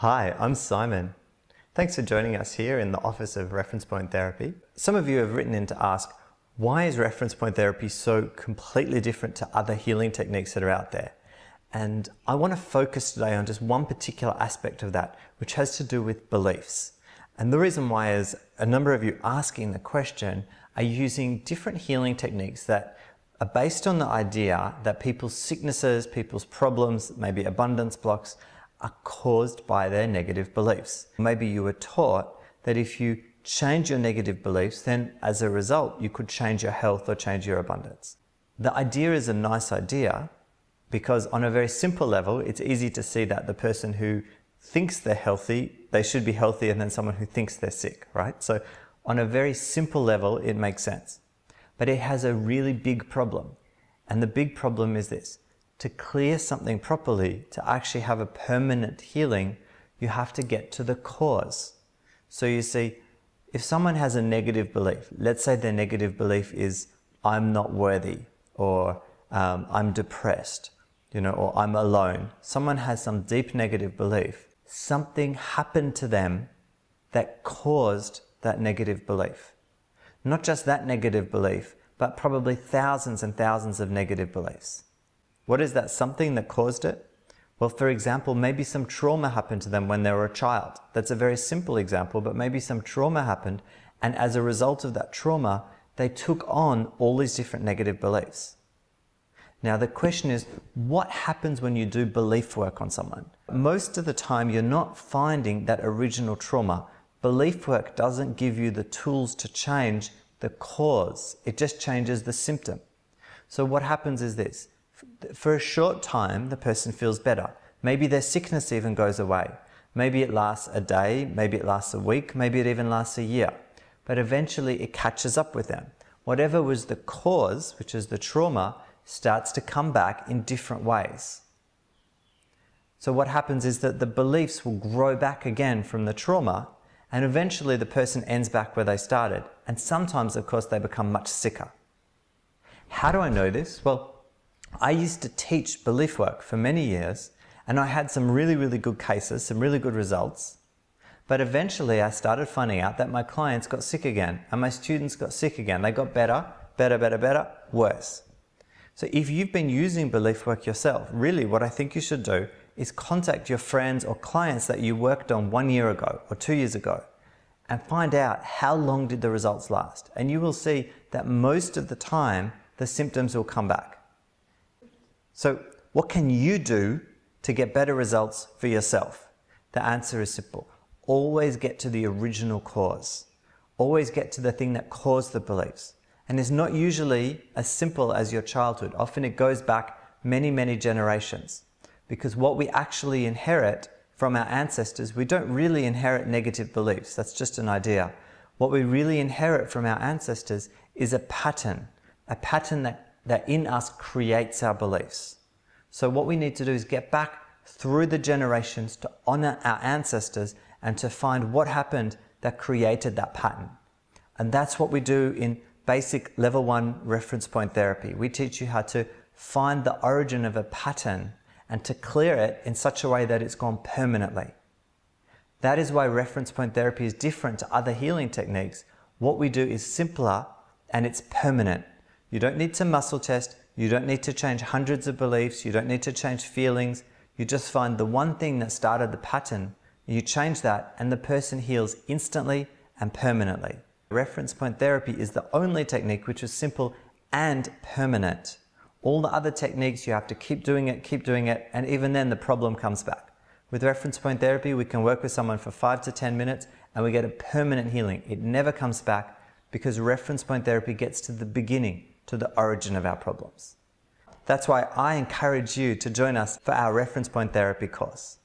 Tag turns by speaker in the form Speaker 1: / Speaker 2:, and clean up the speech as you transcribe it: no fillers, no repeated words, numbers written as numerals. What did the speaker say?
Speaker 1: Hi, I'm Simon. Thanks for joining us here in the Office of Reference Point Therapy. Some of you have written in to ask, why is reference point therapy so completely different to other healing techniques that are out there? And I want to focus today on just one particular aspect of that, which has to do with beliefs. And the reason why is a number of you asking the question are using different healing techniques that are based on the idea that people's sicknesses, people's problems, maybe abundance blocks, are caused by their negative beliefs. Maybe you were taught that if you change your negative beliefs, then as a result, you could change your health or change your abundance. The idea is a nice idea because on a very simple level, it's easy to see that the person who thinks they're healthy, they should be healthier than someone who thinks they're sick, right? So on a very simple level, it makes sense. But it has a really big problem. And the big problem is this. To clear something properly, to actually have a permanent healing, you have to get to the cause. So you see, if someone has a negative belief, let's say their negative belief is, I'm not worthy, or I'm depressed, or I'm alone. Someone has some deep negative belief. Something happened to them that caused that negative belief. Not just that negative belief, but probably thousands and thousands of negative beliefs. What is that something that caused it? Well, for example, maybe some trauma happened to them when they were a child. That's a very simple example, but maybe some trauma happened, and as a result of that trauma, they took on all these different negative beliefs. Now, the question is, what happens when you do belief work on someone? Most of the time, you're not finding that original trauma. Belief work doesn't give you the tools to change the cause. It just changes the symptom. So what happens is this. For a short time, the person feels better. Maybe their sickness even goes away. Maybe it lasts a day, maybe it lasts a week, maybe it even lasts a year. But eventually it catches up with them. Whatever was the cause, which is the trauma, starts to come back in different ways. So what happens is that the beliefs will grow back again from the trauma, and eventually the person ends back where they started. And sometimes, of course, they become much sicker. How do I know this? Well, I used to teach belief work for many years, and I had some really, really good cases, some really good results. But eventually I started finding out that my clients got sick again, and my students got sick again. They got better, worse. So if you've been using belief work yourself, really what I think you should do is contact your friends or clients that you worked on 1 year ago or 2 years ago and find out how long did the results last. And you will see that most of the time, the symptoms will come back. So what can you do to get better results for yourself? The answer is simple. Always get to the original cause. Always get to the thing that caused the beliefs. And it's not usually as simple as your childhood. Often it goes back many, many generations. Because what we actually inherit from our ancestors, we don't really inherit negative beliefs. That's just an idea. What we really inherit from our ancestors is a pattern that in us creates our beliefs. So what we need to do is get back through the generations to honor our ancestors and to find what happened that created that pattern. And that's what we do in basic level 1 reference point therapy. We teach you how to find the origin of a pattern and to clear it in such a way that it's gone permanently. That is why reference point therapy is different to other healing techniques. What we do is simpler and it's permanent. You don't need to muscle test, you don't need to change hundreds of beliefs, you don't need to change feelings. You just find the one thing that started the pattern, you change that, and the person heals instantly and permanently. Reference point therapy is the only technique which is simple and permanent. All the other techniques, you have to keep doing it, and even then the problem comes back. With reference point therapy, we can work with someone for 5 to 10 minutes and we get a permanent healing. It never comes back because reference point therapy gets to the beginning, to the origin of our problems. That's why I encourage you to join us for our reference point therapy course.